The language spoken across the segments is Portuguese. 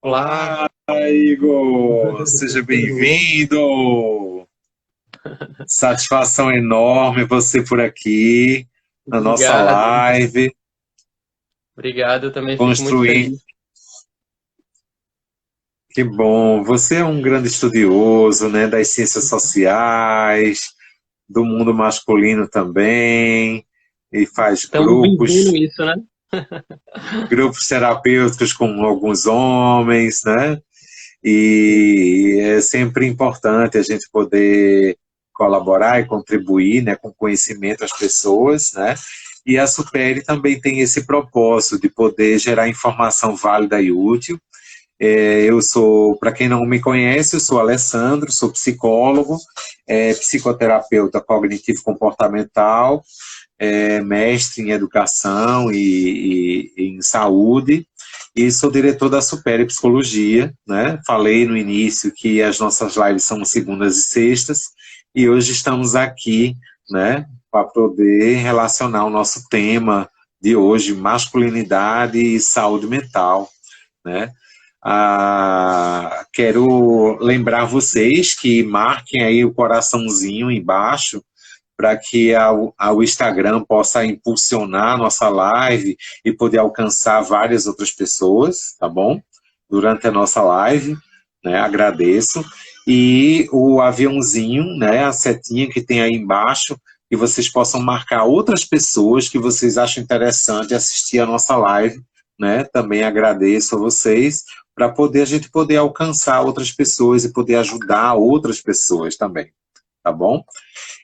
Olá, Igor, seja tudo bem-vindo. Satisfação enorme você por aqui bom? na nossa Obrigado, live, obrigado. Eu também fico muito construindo. feliz. Que bom, você é um grande estudioso, né, das ciências sociais, do mundo masculino também, e faz Estamos grupos, vivendo isso, né? grupos terapêuticos com alguns homens, né? E é sempre importante a gente poder colaborar e contribuir, né, com conhecimento às pessoas, né? E a Supere também tem esse propósito de poder gerar informação válida e útil. Eu sou, para quem não me conhece, eu sou Alessandro, sou psicólogo, psicoterapeuta cognitivo-comportamental, mestre em educação e em saúde, e sou diretor da Supere Psicologia, né? Falei no início que as nossas lives são segundas e sextas, e hoje estamos aqui, né, para poder relacionar o nosso tema de hoje, masculinidade e saúde mental, né? Quero lembrar vocês que marquem aí o coraçãozinho embaixo para que o Instagram possa impulsionar a nossa live e poder alcançar várias outras pessoas, tá bom? Durante a nossa live, né? Agradeço. E o aviãozinho, né? A setinha que tem aí embaixo, que vocês possam marcar outras pessoas que vocês acham interessante assistir a nossa live, né? Também agradeço a vocês para poder a gente poder alcançar outras pessoas e poder ajudar outras pessoas também, tá bom?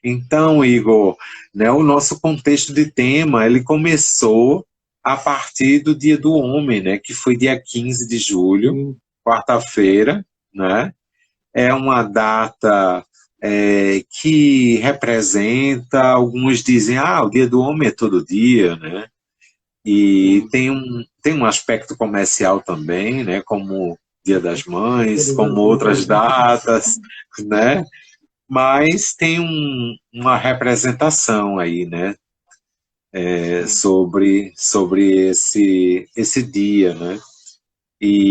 Então, Igor, né, o nosso contexto de tema, ele começou a partir do Dia do Homem, né, que foi dia 15 de julho, Sim, quarta-feira, né? É uma data que representa, alguns dizem, o Dia do Homem é todo dia, né? E sim. tem um aspecto comercial também, né, como Dia das Mães, Todas como as outras outras, né? datas, né? Mas tem uma representação aí, né, Sim. sobre esse dia, né?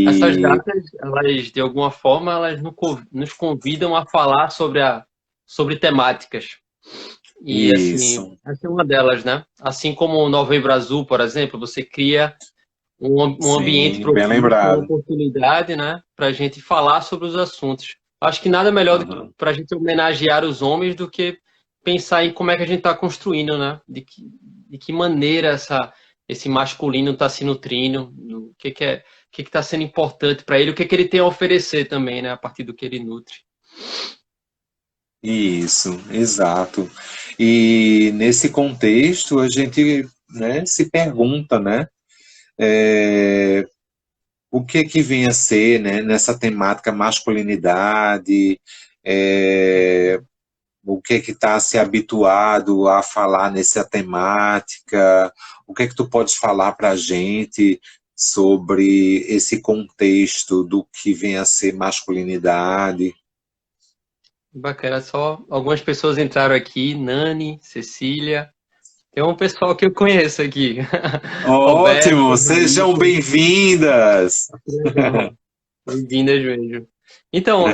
Essas E datas, elas, de alguma forma, elas nos convidam a falar sobre temáticas. E, assim, isso, essa é uma delas, né? Assim como o Novembro Azul, por exemplo, você cria um ambiente sim, bem propício, uma lembrado. oportunidade, né, para a gente falar sobre os assuntos. Acho que nada melhor do que Aham. para a gente homenagear os homens do que pensar em como é que a gente está construindo, né? De que maneira esse masculino está se nutrindo, o que está sendo importante para ele, o que ele tem a oferecer também, né, a partir do que ele nutre. Isso, exato. E nesse contexto a gente, né, se pergunta, né, o que vem a ser, né, nessa temática masculinidade, é, o que está se habituado a falar nessa temática, o que tu podes falar para a gente sobre esse contexto do que vem a ser masculinidade? Bacana, só algumas pessoas entraram aqui, Nani, Cecília, tem um pessoal que eu conheço aqui, Roberto, Ótimo, sejam Raíssa, bem-vindas! legal. Bem-vindas mesmo. Então,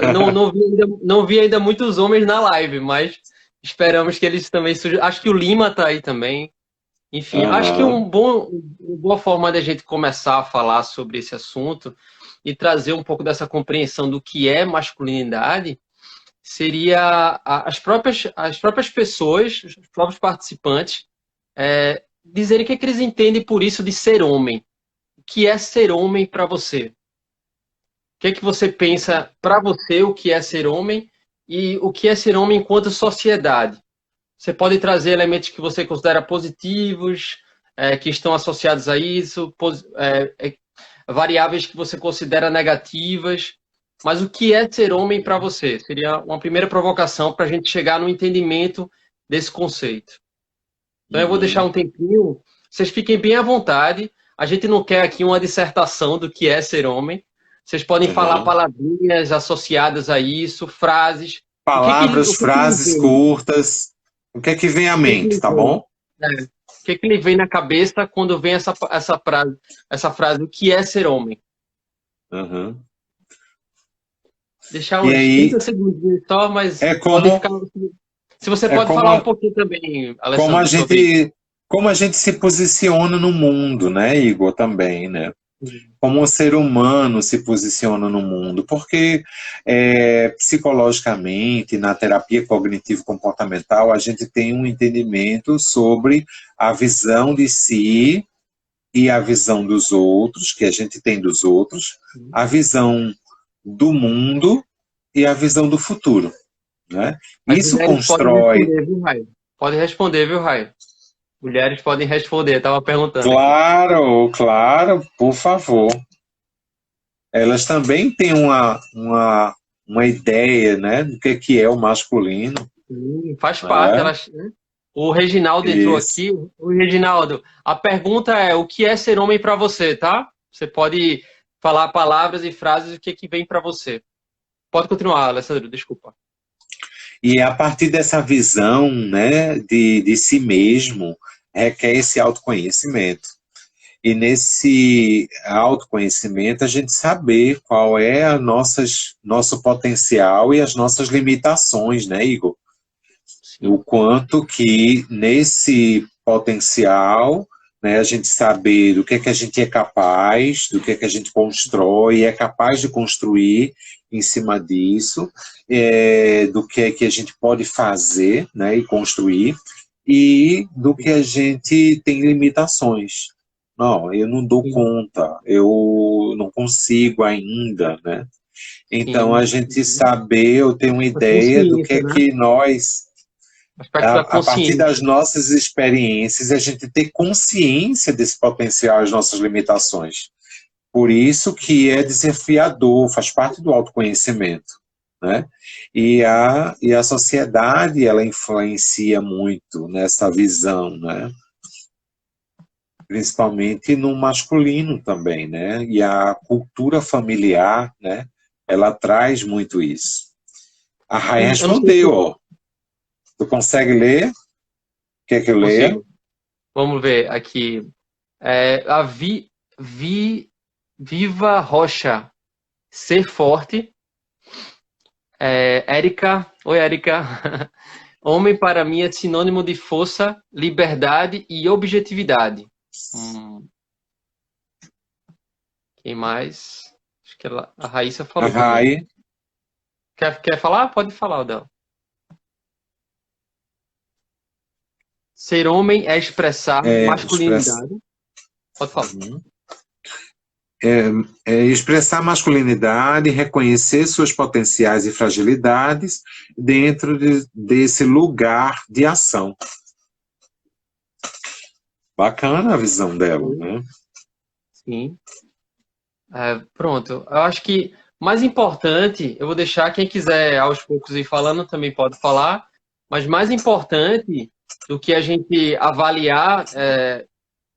não vi ainda muitos homens na live, mas esperamos que eles também surjam. Acho que o Lima tá aí também. Enfim, acho que Aham, uma boa forma da gente começar a falar sobre esse assunto e trazer um pouco dessa compreensão do que é masculinidade seria as próprias pessoas, os próprios participantes, dizerem o que eles entendem por isso de ser homem. O que é ser homem para você? O que você pensa para você o que é ser homem e o que é ser homem enquanto sociedade? Você pode trazer elementos que você considera positivos, que estão associados a isso, variáveis que você considera negativas, mas o que é ser homem para você? Seria uma primeira provocação para a gente chegar no entendimento desse conceito. Então eu vou deixar uhum, um tempinho, vocês fiquem bem à vontade. A gente não quer aqui uma dissertação do que é ser homem. Vocês podem falar aham. palavrinhas associadas a isso, frases. Palavras, O que que lhe frases vem? curtas, o que é que vem à O que que mente, lhe tá vem? bom? É. O que que lhe vem na cabeça quando vem essa frase? Essa frase, o que é ser homem? Aham. deixar E uns aí 30 segundos só, mas é pode como ficar. Se você é pode falar um como pouquinho também, como a Alessandro, sobre. gente como a gente se posiciona no mundo, né, Igor, também, né? Como um ser humano se posiciona no mundo, porque psicologicamente, na terapia cognitivo-comportamental, a gente tem um entendimento sobre a visão de si e a visão dos outros, que a gente tem dos outros, a visão do mundo e a visão do futuro, né? As Isso mulheres podem constrói, responder, viu, Raio? Pode responder, viu, Raio? Mulheres podem responder, estava perguntando aqui. claro, claro, por favor. Elas também têm uma ideia, né, do que é o masculino, Faz parte, né? elas. Né? O Reginaldo entrou Isso. aqui. O Reginaldo, a pergunta é: o que é ser homem para você, tá? Você pode falar palavras e frases o que, que vem para você. Pode continuar, Alessandro, desculpa. E a partir dessa visão, né, de si mesmo, requer esse autoconhecimento. E nesse autoconhecimento, a gente saber qual é nosso potencial e as nossas limitações, né, Igor? O Sim, quanto que nesse potencial, né, a gente saber do que a gente é capaz, do que a gente constrói, é capaz de construir em cima disso, do que a gente pode fazer, né, e construir, e do que a gente tem limitações. Não, eu não dou sim, conta, eu não consigo ainda, né? Então, a sim. gente saber, eu tenho uma A ideia do consciência, é né? que nós, O aspecto da a partir das consciência. nossas experiências, a gente ter consciência desse potencial, as nossas limitações. Por isso que é desafiador, faz parte do autoconhecimento, né? E a sociedade, ela influencia muito nessa visão, né? Principalmente no masculino também, né? E a cultura familiar, né? Ela traz muito isso. A Rai Eu não sei respondeu, se ó. Tu consegue ler? Quer que eu leia? consigo. Vamos ver aqui. A Viva Rocha. Ser forte. Érica. Oi, Érica. Homem para mim é sinônimo de força, liberdade e objetividade. Quem mais? Acho que a Raíssa A falou também. Rai Quer falar? Pode falar, Odel. Ser homem é expressar expressa, masculinidade. Pode falar. expressar masculinidade, reconhecer suas potenciais e fragilidades dentro desse lugar de ação. Bacana a visão dela, né? Sim. Pronto. Eu acho que mais importante, eu vou deixar quem quiser aos poucos ir falando também pode falar, mas mais importante do que a gente avaliar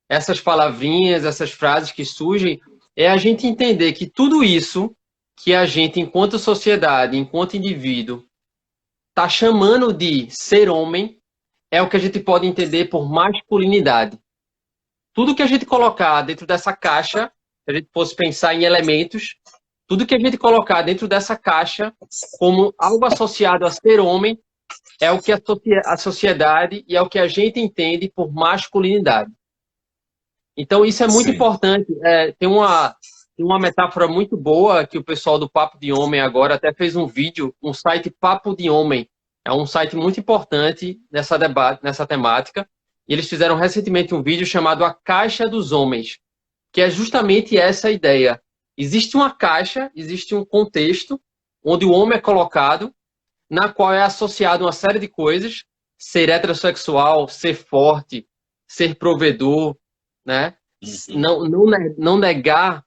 essas palavrinhas, essas frases que surgem, é a gente entender que tudo isso que a gente, enquanto sociedade, enquanto indivíduo, está chamando de ser homem, é o que a gente pode entender por masculinidade. Tudo que a gente colocar dentro dessa caixa, se a gente fosse pensar em elementos, tudo que a gente colocar dentro dessa caixa como algo associado a ser homem, é o que a sociedade e é o que a gente entende por masculinidade. Então, isso é muito Sim. importante. Tem uma metáfora muito boa que o pessoal do Papo de Homem agora até fez um vídeo, um site Papo de Homem. É um site muito importante nessa temática. E eles fizeram recentemente um vídeo chamado A Caixa dos Homens, que é justamente essa ideia. Existe uma caixa, existe um contexto onde o homem é colocado, na qual é associado uma série de coisas, ser heterossexual, ser forte, ser provedor, né? Não negar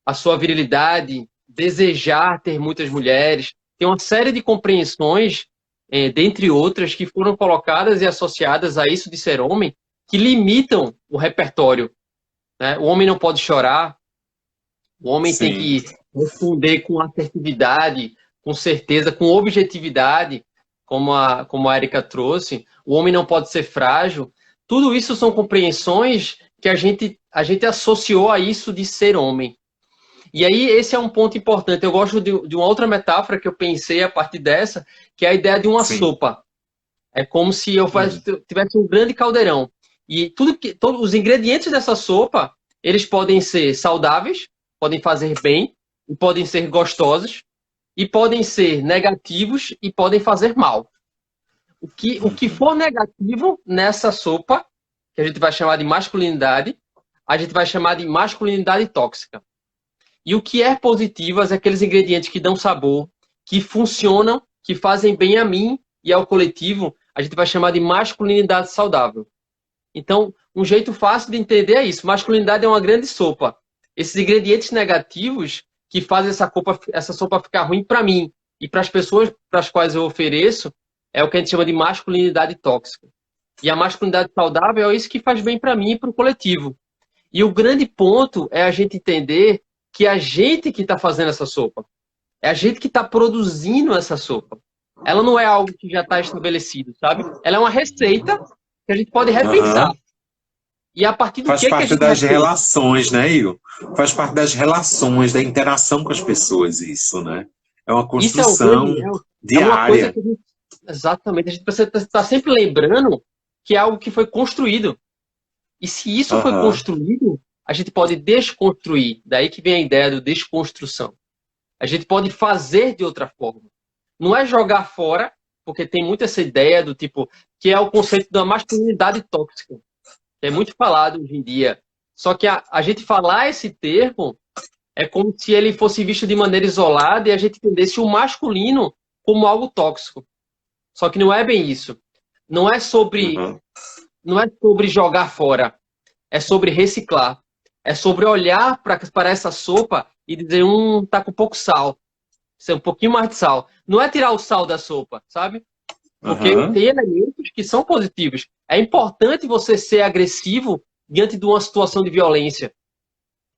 a sua virilidade, desejar ter muitas mulheres. Tem uma série de compreensões, dentre outras, que foram colocadas e associadas a isso de ser homem, que limitam o repertório. Né? O homem não pode chorar, o homem tem Sim. que responder com assertividade, com certeza, com objetividade, como a Erika trouxe. O homem não pode ser frágil. Tudo isso são compreensões que a gente associou a isso de ser homem. E aí, esse é um ponto importante. Eu gosto de uma outra metáfora que eu pensei a partir dessa, que é a ideia de uma Sim. sopa. É como se eu Hum. tivesse um grande caldeirão. E todos os ingredientes dessa sopa, eles podem ser saudáveis, podem fazer bem, e podem ser gostosos, e podem ser negativos e podem fazer mal. O que for negativo nessa sopa, que a gente vai chamar de masculinidade, a gente vai chamar de masculinidade tóxica. E o que é positivo é aqueles ingredientes que dão sabor, que funcionam, que fazem bem a mim e ao coletivo, a gente vai chamar de masculinidade saudável. Então, um jeito fácil de entender é isso. Masculinidade é uma grande sopa. Esses ingredientes negativos que fazem essa sopa ficar ruim para mim e para as pessoas para as quais eu ofereço, é o que a gente chama de masculinidade tóxica. E a masculinidade saudável é isso que faz bem para mim e para o coletivo. E o grande ponto é a gente entender que é a gente que está fazendo essa sopa. É a gente que está produzindo essa sopa. Ela não é algo que já está estabelecido, sabe? Ela é uma receita que a gente pode repensar. Aham. E a partir do Faz que a parte gente das repensa? relações, né, Igor? Faz parte das relações, da interação com as pessoas, isso, né? É uma Isso é o construção grande. É uma coisa diária. que a gente. Exatamente. A gente precisa estar sempre lembrando que é algo que foi construído. E se isso foi Aham. construído, a gente pode desconstruir. Daí que vem a ideia do desconstrução. A gente pode fazer de outra forma. Não é jogar fora, porque tem muito essa ideia do tipo, que é o conceito da masculinidade tóxica, que é muito falado hoje em dia. Só que a gente falar esse termo é como se ele fosse visto de maneira isolada e a gente entendesse o masculino como algo tóxico. Só que não é bem isso. Não é sobre, Aham. não é sobre jogar fora, é sobre reciclar. É sobre olhar para essa sopa e dizer, tá com pouco sal. Ser um pouquinho mais de sal. Não é tirar o sal da sopa, sabe? Porque Aham. tem elementos que são positivos. É importante você ser agressivo diante de uma situação de violência.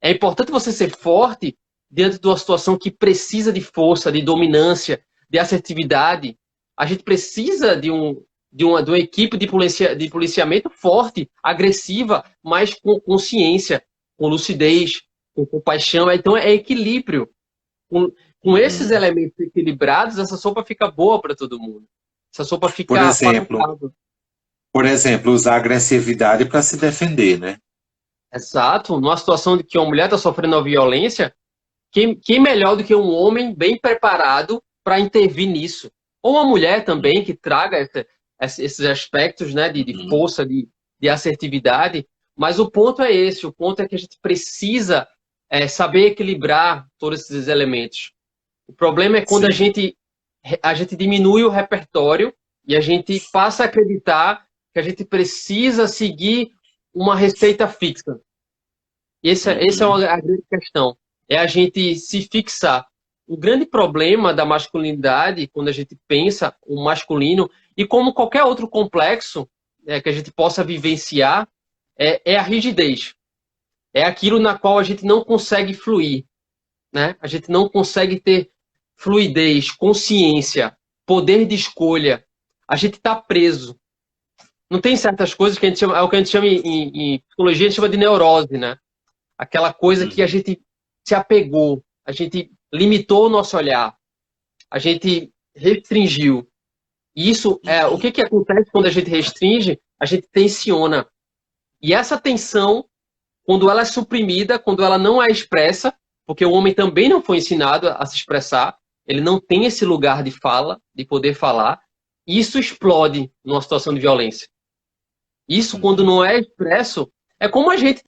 É importante você ser forte diante de uma situação que precisa de força, de dominância, de assertividade. A gente precisa de uma equipe de policiamento forte, agressiva, mas com consciência, com lucidez, com compaixão. Então é equilíbrio. Com esses Uhum. elementos equilibrados, essa sopa fica boa para todo mundo. Essa sopa Por fica exemplo, palatável. usar agressividade para se defender, né? Exato. Numa situação de que uma mulher está sofrendo uma violência, quem melhor do que um homem bem preparado para intervir nisso? Ou uma mulher também que traga esses aspectos, né, de Uhum. força, de assertividade. Mas o ponto é esse: o ponto é que a gente precisa saber equilibrar todos esses elementos. O problema é quando a Sim. gente, a gente diminui o repertório e a gente passa a acreditar que a gente precisa seguir uma receita fixa. Esse é Uhum. a grande questão. É a gente se fixar. O grande problema da masculinidade, quando a gente pensa o masculino, e como qualquer outro complexo que a gente possa vivenciar, é a rigidez. É aquilo na qual a gente não consegue fluir, né? A gente não consegue ter fluidez, consciência, poder de escolha. A gente está preso. Não tem certas coisas que a gente chama, é o que a gente chama em psicologia, a gente chama de neurose, né? Aquela coisa que a Uhum. gente se apegou, a gente limitou o nosso olhar, a gente restringiu. E isso, o que acontece quando a gente restringe? A gente tensiona. E essa tensão, quando ela é suprimida, quando ela não é expressa, porque o homem também não foi ensinado a se expressar, ele não tem esse lugar de fala, de poder falar, isso explode numa situação de violência. Isso, quando Uhum. não é expresso, é como a gente.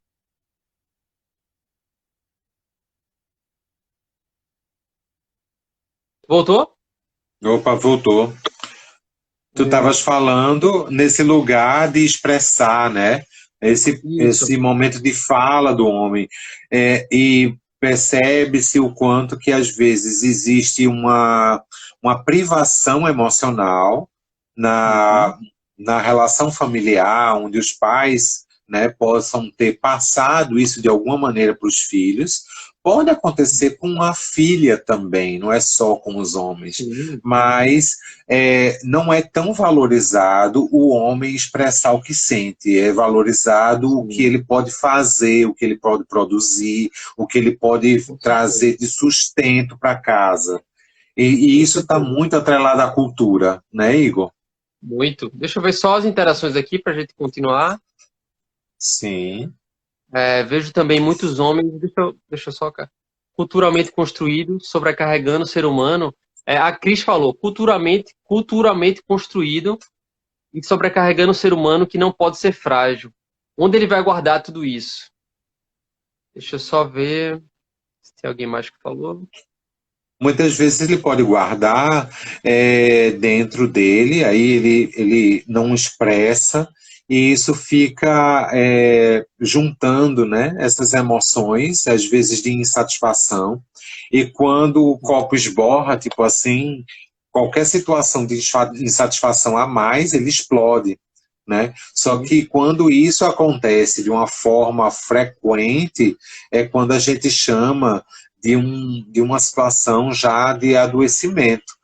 Voltou? Opa, voltou. Tu É, estavas falando nesse lugar de expressar, né? isso. Esse momento de fala do homem. E percebe-se o quanto que às vezes existe uma privação emocional Uhum. na, na relação familiar, onde os pais né, possam ter passado isso de alguma maneira para os filhos. Pode acontecer com a filha também, não é só com os homens, mas não é tão valorizado o homem expressar o que sente, é valorizado o que ele pode fazer, o que ele pode produzir, o que ele pode trazer de sustento para casa. E isso está muito atrelado à cultura, né, Igor? Muito. Deixa eu ver só as interações aqui para a gente continuar. Sim. Vejo também muitos homens, deixa eu só, cara, culturalmente construídos, sobrecarregando o ser humano. A Cris falou, culturalmente construído e sobrecarregando o ser humano que não pode ser frágil. Onde ele vai guardar tudo isso? Deixa eu só ver se tem alguém mais que falou. Muitas vezes ele pode guardar dentro dele, aí ele não expressa, e isso fica juntando, né, essas emoções, às vezes de insatisfação, e quando o copo esborra, tipo assim, qualquer situação de insatisfação a mais, ele explode. Né? Só que quando isso acontece de uma forma frequente, é quando a gente chama de uma situação já de adoecimento,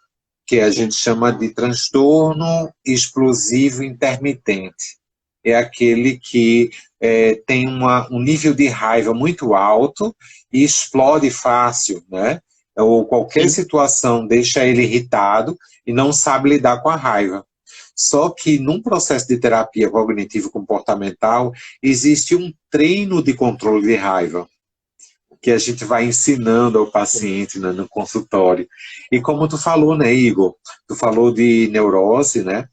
que a gente chama de transtorno explosivo intermitente. É aquele que tem um nível de raiva muito alto e explode fácil, né? Ou qualquer situação deixa ele irritado e não sabe lidar com a raiva. Só que num processo de terapia cognitivo-comportamental existe um treino de controle de raiva que a gente vai ensinando ao paciente, né, no consultório. E como tu falou, né, Igor? Tu falou de neurose, né?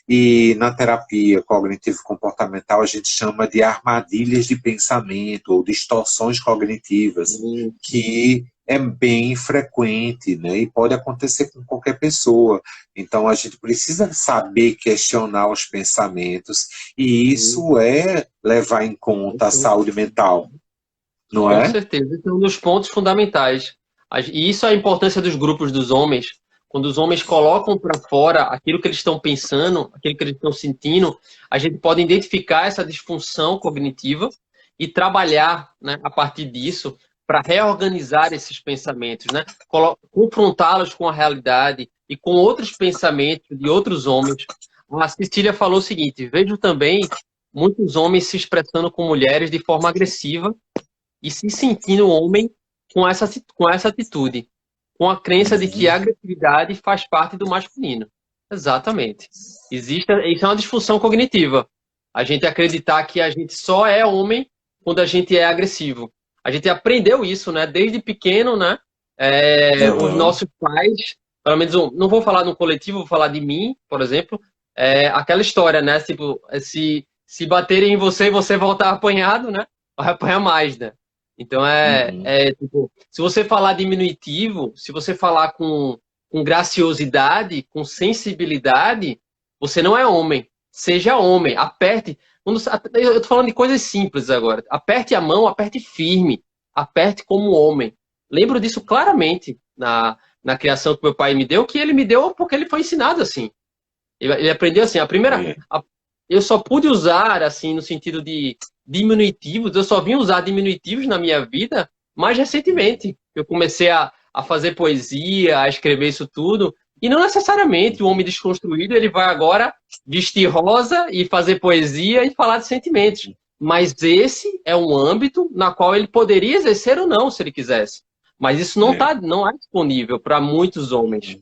E na terapia cognitivo-comportamental a gente chama de armadilhas de pensamento ou distorções cognitivas, que é bem frequente, né? E pode acontecer com qualquer pessoa. Então a gente precisa saber questionar os pensamentos, e isso é levar em conta a saúde mental. Não é? Com certeza, esse é um dos pontos fundamentais. E isso é a importância dos grupos dos homens. Quando os homens colocam para fora aquilo que eles estão pensando, aquilo que eles estão sentindo, a gente pode identificar essa disfunção cognitiva e trabalhar, né, a partir disso para reorganizar esses pensamentos, né? Confrontá-los com a realidade e com outros pensamentos de outros homens. A Cecília falou o seguinte: vejo também muitos homens se expressando com mulheres de forma agressiva e se sentindo homem com essa atitude, com a crença de que a agressividade faz parte do masculino. Exatamente. Isso é uma disfunção cognitiva. A gente acreditar que a gente só é homem quando a gente é agressivo. A gente aprendeu isso, né? Desde pequeno, né? Os nossos pais, pelo menos, não vou falar no coletivo, vou falar de mim, por exemplo, aquela história, né? Tipo, se baterem em você e você voltar apanhado, né? Vai apanhar mais, né? Então, tipo, se você falar diminutivo, se você falar com graciosidade, com sensibilidade, você não é homem. Seja homem, aperte. Eu tô falando de coisas simples agora. Aperte a mão, aperte firme. Aperte como homem. Lembro disso claramente na criação que meu pai me deu, que ele me deu porque ele foi ensinado assim. Ele aprendeu assim. Eu só pude usar, assim, no sentido de diminutivos, eu só vim usar diminutivos na minha vida mais recentemente. Eu comecei a fazer poesia, a escrever isso tudo, e não necessariamente o homem desconstruído ele vai agora vestir rosa e fazer poesia e falar de sentimentos. Mas esse é um âmbito na qual ele poderia exercer ou não, se ele quisesse. Mas isso não é disponível para muitos homens.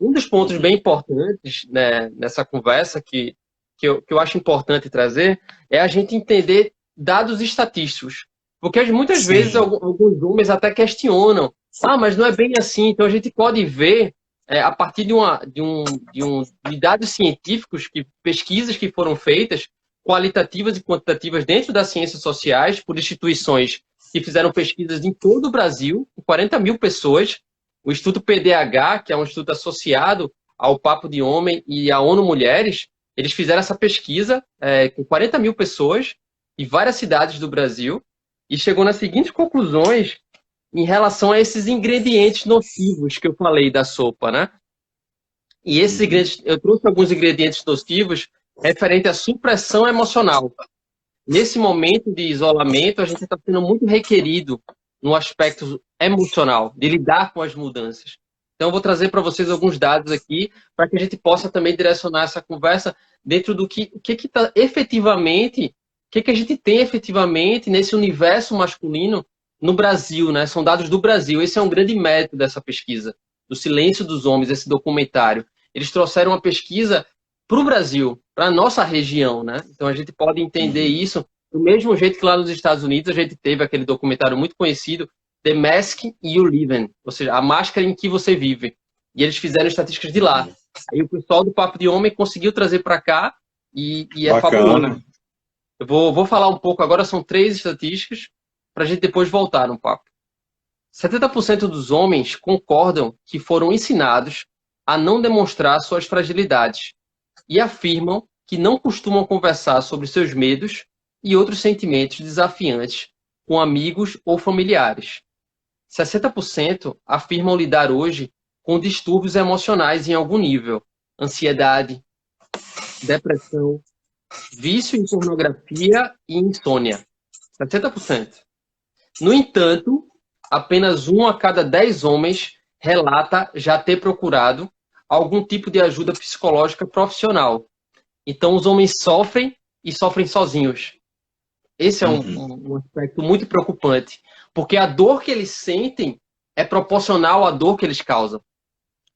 Um dos pontos bem importantes, né, nessa conversa que eu acho importante trazer é a gente entender dados estatísticos. Porque muitas vezes alguns homens até questionam, mas não é bem assim. Então a gente pode ver, a partir de dados científicos, pesquisas que foram feitas, qualitativas e quantitativas dentro das ciências sociais, por instituições que fizeram pesquisas em todo o Brasil, com 40 mil pessoas. O Instituto PDH, que é um instituto associado ao Papo de Homem e à ONU Mulheres, eles fizeram essa pesquisa com 40 mil pessoas em várias cidades do Brasil e chegou nas seguintes conclusões em relação a esses ingredientes nocivos que eu falei da sopa, né? E esses ingredientes, eu trouxe alguns ingredientes nocivos referente à supressão emocional. nesse momento de isolamento, a gente está sendo muito requerido no aspecto emocional, de lidar com as mudanças. Então, eu vou trazer para vocês alguns dados aqui, para que a gente possa também direcionar essa conversa dentro do que está efetivamente, o que a gente tem efetivamente nesse universo masculino no Brasil, né? São dados do Brasil. Esse é um grande mérito dessa pesquisa, do Silêncio dos Homens, esse documentário. Eles trouxeram uma pesquisa para o Brasil, para a nossa região, né? Então a gente pode entender isso do mesmo jeito que lá nos Estados Unidos a gente teve aquele documentário muito conhecido, The Mask You Live In, ou seja, a máscara em que você vive. E eles fizeram estatísticas de lá. Aí o pessoal do Papo de Homem conseguiu trazer para cá e é fabuloso. Eu vou falar um pouco agora, são 3 estatísticas, para a gente depois voltar no papo. 70% dos homens concordam que foram ensinados a não demonstrar suas fragilidades e afirmam que não costumam conversar sobre seus medos e outros sentimentos desafiantes com amigos ou familiares. 60% afirmam lidar hoje com distúrbios emocionais em algum nível, ansiedade, depressão, vício em pornografia e insônia. 60%. No entanto, apenas 1 a cada 10 homens relata já ter procurado algum tipo de ajuda psicológica profissional. Então, os homens sofrem e sofrem sozinhos. Esse é um aspecto muito preocupante, porque a dor que eles sentem é proporcional à dor que eles causam.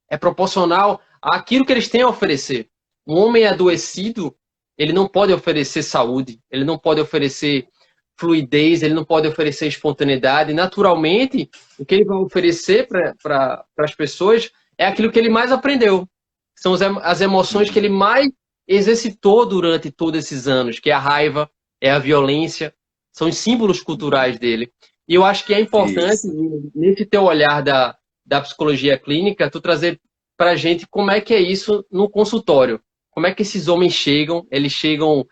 É proporcional àquilo que eles têm a oferecer. Um homem adoecido, ele não pode oferecer saúde, ele não pode oferecer fluidez, ele não pode oferecer espontaneidade. Naturalmente, o que ele vai oferecer para as pessoas é aquilo que ele mais aprendeu. São as emoções que ele mais exercitou durante todos esses anos, que é a raiva, é a violência, são os símbolos culturais dele. E eu acho que é importante, nesse teu olhar da psicologia clínica, tu trazer para a gente como é que é isso no consultório. Como é que esses homens chegam, eles chegam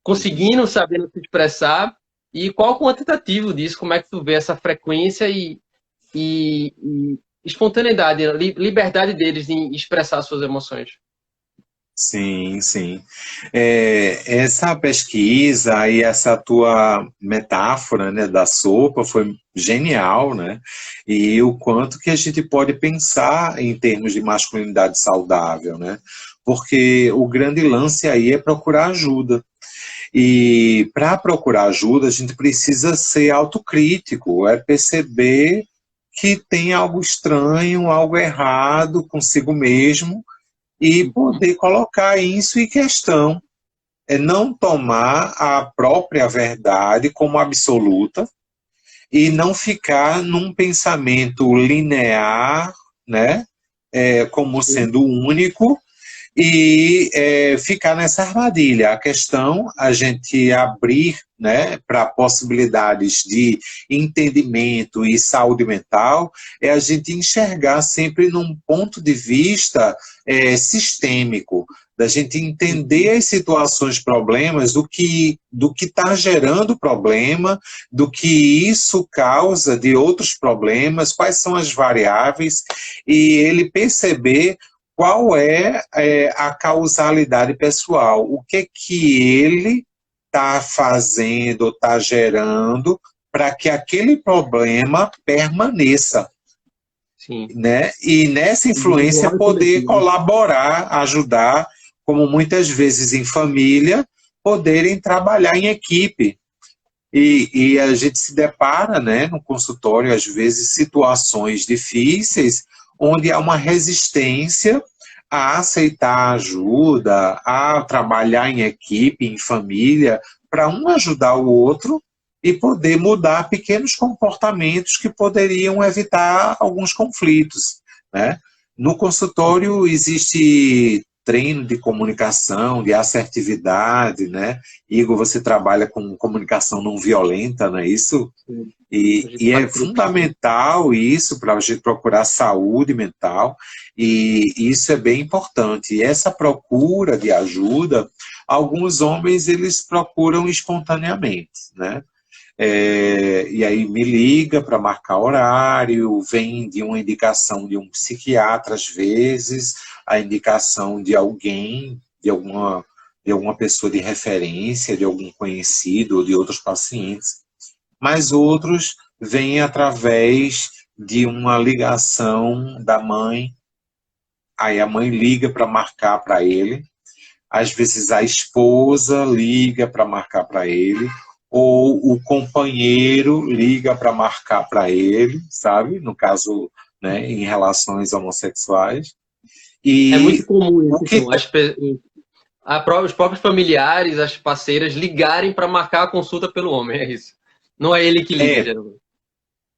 conseguindo, sabendo se expressar, e qual o quantitativo disso, como é que tu vê essa frequência e espontaneidade, liberdade deles em expressar suas emoções. Sim, sim. Essa pesquisa e essa tua metáfora, né, da sopa foi genial, né? E o quanto que a gente pode pensar em termos de masculinidade saudável, né? Porque o grande lance aí é procurar ajuda. E para procurar ajuda, a gente precisa ser autocrítico, é perceber que tem algo estranho, algo errado consigo mesmo, e poder colocar isso em questão. É não tomar a própria verdade como absoluta e não ficar num pensamento linear, né, como sendo único, e ficar nessa armadilha. A questão, a gente abrir, né, para possibilidades de entendimento e saúde mental, é a gente enxergar sempre num ponto de vista sistêmico, da gente entender as situações, problemas, do que está gerando problema, do que isso causa de outros problemas, quais são as variáveis, e ele perceber qual é a causalidade pessoal, o que ele está fazendo, está gerando, para que aquele problema permaneça. Sim. Né? E nessa influência poder colaborar, ajudar, como muitas vezes em família, poderem trabalhar em equipe. E a gente se depara, né, no consultório, às vezes, situações difíceis, onde há uma resistência a aceitar ajuda, a trabalhar em equipe, em família, para um ajudar o outro e poder mudar pequenos comportamentos que poderiam evitar alguns conflitos, né? No consultório existe treino de comunicação, de assertividade, né? Igor, você trabalha com comunicação não violenta, não é isso? Sim. E é fundamental isso para a gente procurar saúde mental, e isso é bem importante. E essa procura de ajuda, alguns homens eles procuram espontaneamente, né? E aí me liga para marcar horário, vem de uma indicação de um psiquiatra às vezes, a indicação de alguém, de alguma de alguma pessoa de referência, de algum conhecido ou de outros pacientes, mas outros vêm através de uma ligação da mãe. Aí a mãe liga para marcar para ele, às vezes a esposa liga para marcar para ele, ou o companheiro liga para marcar para ele, sabe? No caso, né, em relações homossexuais. É muito E comum o isso, que então, os próprios familiares, as parceiras ligarem para marcar a consulta pelo homem, é isso. Não é ele que liga, é, geralmente.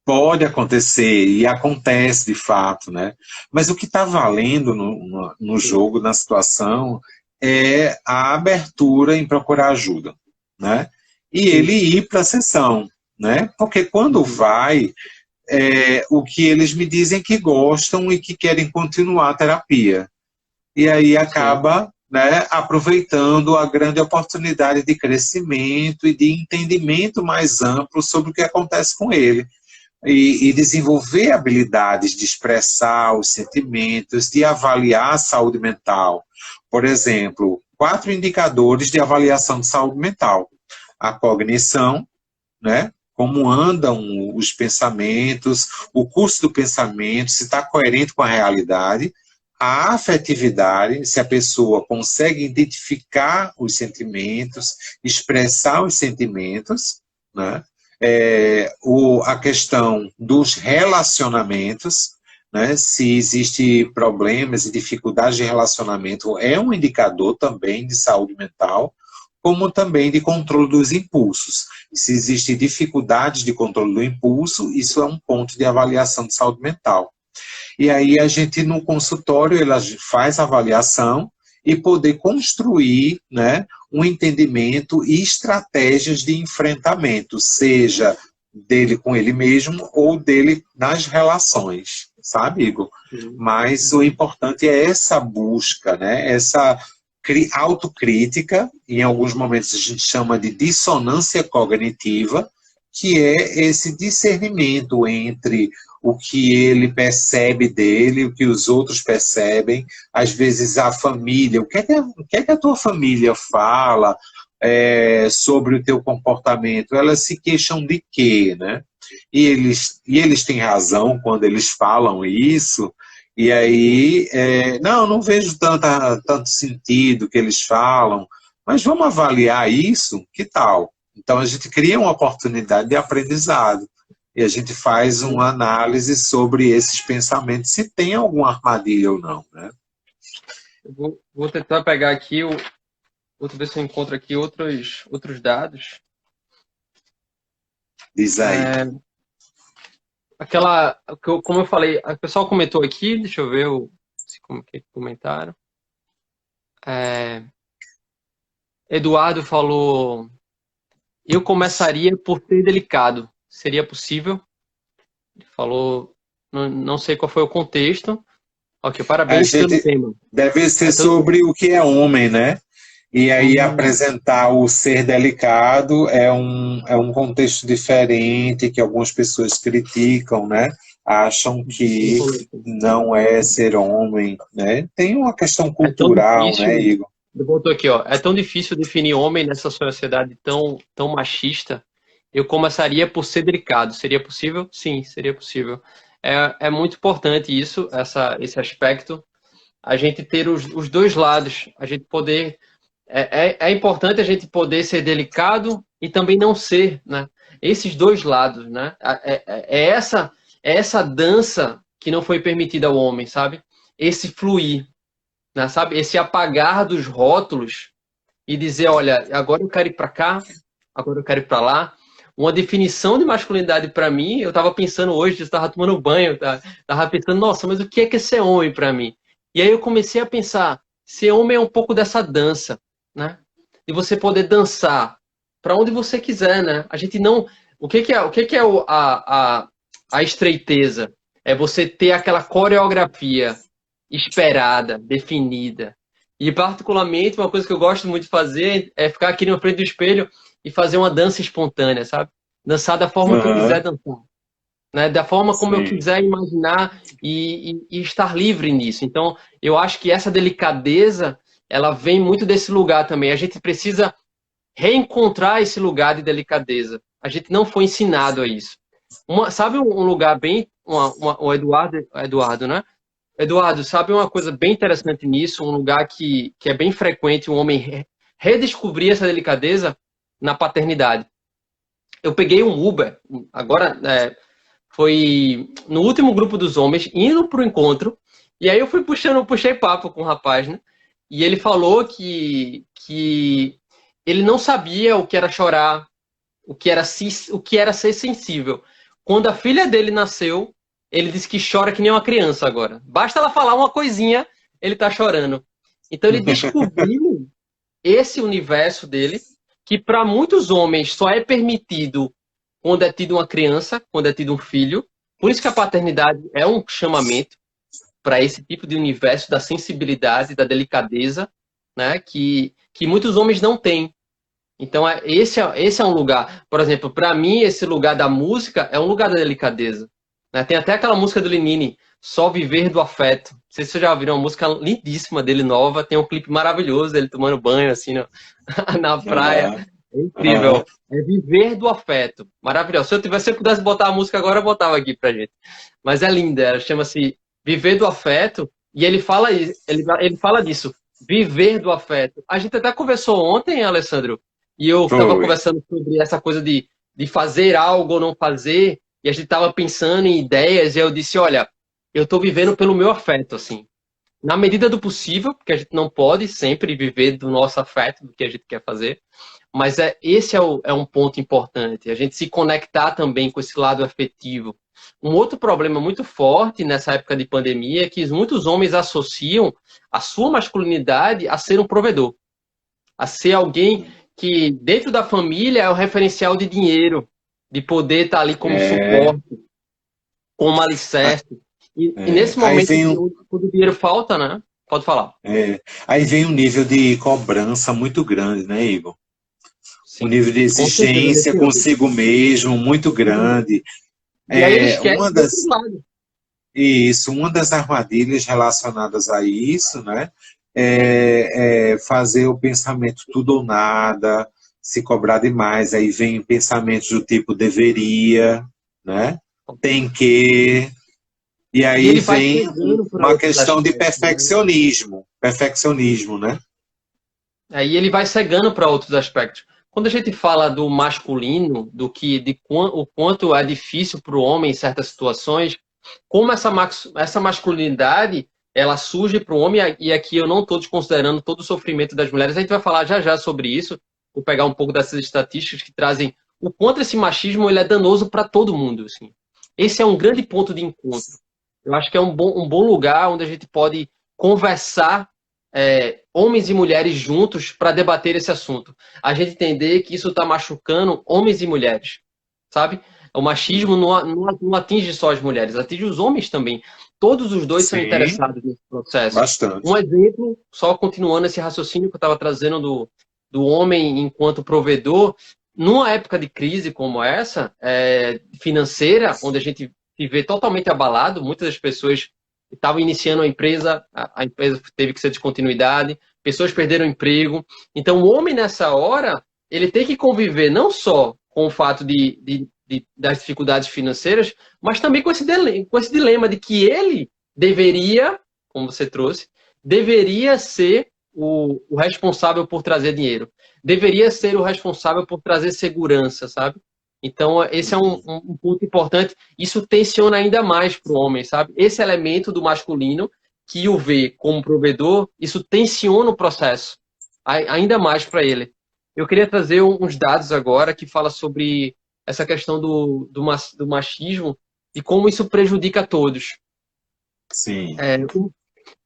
pode acontecer, e acontece de fato, né? Mas o que está valendo no jogo, na situação, é a abertura em procurar ajuda, né? E Sim. ele ir para a sessão, né? Porque quando vai, o que eles me dizem que gostam e que querem continuar a terapia. E aí Sim. acaba, né, aproveitando a grande oportunidade de crescimento e de entendimento mais amplo sobre o que acontece com ele e desenvolver habilidades de expressar os sentimentos, de avaliar a saúde mental. Por exemplo, 4 indicadores de avaliação de saúde mental: a cognição, né? Como andam os pensamentos, o curso do pensamento, se está coerente com a realidade, a afetividade, se a pessoa consegue identificar os sentimentos, expressar os sentimentos, né? A questão dos relacionamentos, né? Se existe problemas e dificuldades de relacionamento, é um indicador também de saúde mental, como também de controle dos impulsos. Se existe dificuldades de controle do impulso, isso é um ponto de avaliação de saúde mental. E aí a gente, no consultório, ela faz a avaliação e poder construir, né, um entendimento e estratégias de enfrentamento, seja dele com ele mesmo ou dele nas relações, sabe, Igor? Sim. Mas o importante é essa busca, né, essa autocrítica, em alguns momentos a gente chama de dissonância cognitiva, que é esse discernimento entre o que ele percebe dele, o que os outros percebem, às vezes a família, o que é que a tua família fala sobre o teu comportamento? Elas se queixam de quê, né? E eles têm razão quando eles falam isso, e aí, não vejo tanto sentido que eles falam, mas vamos avaliar isso, que tal? Então a gente cria uma oportunidade de aprendizado e a gente faz uma análise sobre esses pensamentos, se tem alguma armadilha ou não, né? Vou tentar pegar aqui, vou ver se eu encontro aqui outros dados. Diz aí. Como eu falei, o pessoal comentou aqui, deixa eu ver como que comentaram. Eduardo falou, eu começaria por ser delicado, seria possível? Ele falou, não sei qual foi o contexto. Ok, A parabéns pelo gente tema. deve ser sobre o que é homem, né? E aí Hum, apresentar o ser delicado é um contexto diferente que algumas pessoas criticam, né? Acham ele que falou assim, não é ser homem, né? Tem uma questão é tão cultural, né, difícil, Igor? ele botou aqui, ó, é tão difícil definir homem nessa sociedade tão machista. Eu começaria por ser delicado. Seria possível? Sim, seria possível. É muito importante isso, esse aspecto. A gente ter os dois lados, a gente poder. É importante a gente poder ser delicado e também não ser, né? Esses dois lados, né? É essa dança que não foi permitida ao homem, sabe? Esse fluir, né? Sabe? Esse apagar dos rótulos e dizer, olha, agora eu quero ir para cá, agora eu quero ir para lá. Uma definição de masculinidade para mim, eu estava pensando hoje, eu estava tomando banho, estava pensando, nossa, mas o que é ser homem para mim? E aí eu comecei a pensar, ser homem é um pouco dessa dança, né? De você poder dançar para onde você quiser, né? A gente não, o que é a estreiteza? É você ter aquela coreografia esperada, definida. E particularmente uma coisa que eu gosto muito de fazer é ficar aqui na frente do espelho e fazer uma dança espontânea, sabe? Dançar da forma que eu quiser Aham, dançar, né? Da forma como eu sim. quiser imaginar e estar livre nisso. Então, eu acho que essa delicadeza ela vem muito desse lugar também. A gente precisa reencontrar esse lugar de delicadeza. A gente não foi ensinado a isso. Sabe um lugar bem... o Eduardo, né? Eduardo, sabe uma coisa bem interessante nisso? Um lugar que é bem frequente um homem redescobrir essa delicadeza na paternidade. Eu peguei um Uber, agora foi no último grupo dos homens, indo para o encontro, e aí eu puxei papo com o rapaz, né? E ele falou que ele não sabia o que era chorar, o que era ser sensível. Quando a filha dele nasceu, ele disse que chora que nem uma criança agora. Basta ela falar uma coisinha, ele tá chorando. Então ele descobriu esse universo dele, que para muitos homens só é permitido quando é tido uma criança, quando é tido um filho. Por isso que a paternidade é um chamamento para esse tipo de universo da sensibilidade, da delicadeza, né, que muitos homens não têm. Então, esse é um lugar. Por exemplo, para mim, esse lugar da música é um lugar da delicadeza. Né? Tem até aquela música do Lenine, Só Viver do Afeto. Não sei se vocês já ouviram, uma música lindíssima dele, nova. Tem um clipe maravilhoso, ele tomando banho, assim, na praia. É incrível. É Viver do Afeto. Maravilhoso. Se eu pudesse botar a música agora, eu botava aqui pra gente. Mas é linda. Ela chama-se Viver do Afeto. E ele fala disso. Viver do afeto. A gente até conversou ontem, Alessandro, e eu estava conversando sobre essa coisa de fazer algo ou não fazer, e a gente estava pensando em ideias, e eu disse, olha, eu estou vivendo pelo meu afeto, assim. Na medida do possível, porque a gente não pode sempre viver do nosso afeto, do que a gente quer fazer, mas esse é um ponto importante, a gente se conectar também com esse lado afetivo. Um outro problema muito forte nessa época de pandemia é que muitos homens associam a sua masculinidade a ser um provedor, a ser alguém que dentro da família é o referencial de dinheiro, de poder estar ali como suporte, como alicerce. E nesse momento, quando o dinheiro falta, né? Pode falar. Aí vem um nível de cobrança muito grande, né, Igor? Sim, um nível de exigência consigo mesmo muito grande. E aí ele esquece uma das armadilhas relacionadas a isso, né, é fazer o pensamento tudo ou nada, se cobrar demais, aí vem pensamentos do tipo deveria, né, tem que, e aí vem uma questão de perfeccionismo, né? Aí ele vai cegando para outros aspectos. Quando a gente fala do masculino, o quanto é difícil para o homem em certas situações, como essa masculinidade ela surge para o homem, e aqui eu não estou desconsiderando todo o sofrimento das mulheres, a gente vai falar já sobre isso, vou pegar um pouco dessas estatísticas que trazem o quanto esse machismo ele é danoso para todo mundo. Assim. Esse é um grande ponto de encontro. Eu acho que é um bom lugar onde a gente pode conversar homens e mulheres juntos para debater esse assunto. A gente entender que isso está machucando homens e mulheres, sabe? O machismo não atinge só as mulheres, atinge os homens também. Todos os dois são interessados nesse processo. Bastante. Um exemplo, só continuando esse raciocínio que eu estava trazendo do homem enquanto provedor, numa época de crise como essa, financeira, onde a gente se vê totalmente abalado, muitas das pessoas estavam iniciando a empresa teve que ser descontinuidade, pessoas perderam o emprego. Então, o homem, nessa hora, ele tem que conviver não só com o fato das dificuldades financeiras, mas também com esse dilema de que ele deveria, como você trouxe, deveria ser o responsável por trazer dinheiro. Deveria ser o responsável por trazer segurança, sabe? Então, esse é um ponto importante. Isso tensiona ainda mais para o homem, sabe? Esse elemento do masculino, que o vê como provedor, isso tensiona o processo ainda mais para ele. Eu queria trazer uns dados agora que fala sobre essa questão do machismo e como isso prejudica a todos. Sim.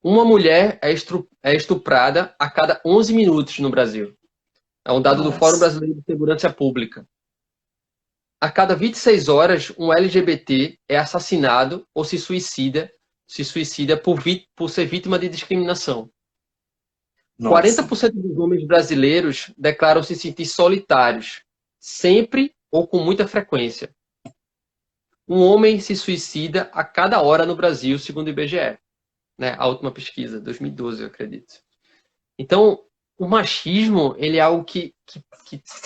Uma mulher é estuprada a cada 11 minutos no Brasil. É um dado do Fórum Brasileiro de Segurança Pública. A cada 26 horas, um LGBT é assassinado ou se suicida por ser vítima de discriminação. Nossa. 40% dos homens brasileiros declaram se sentir solitários, sempre ou com muita frequência. Um homem se suicida a cada hora no Brasil, segundo o IBGE. Né? A última pesquisa, 2012, eu acredito. Então, o machismo, ele é algo que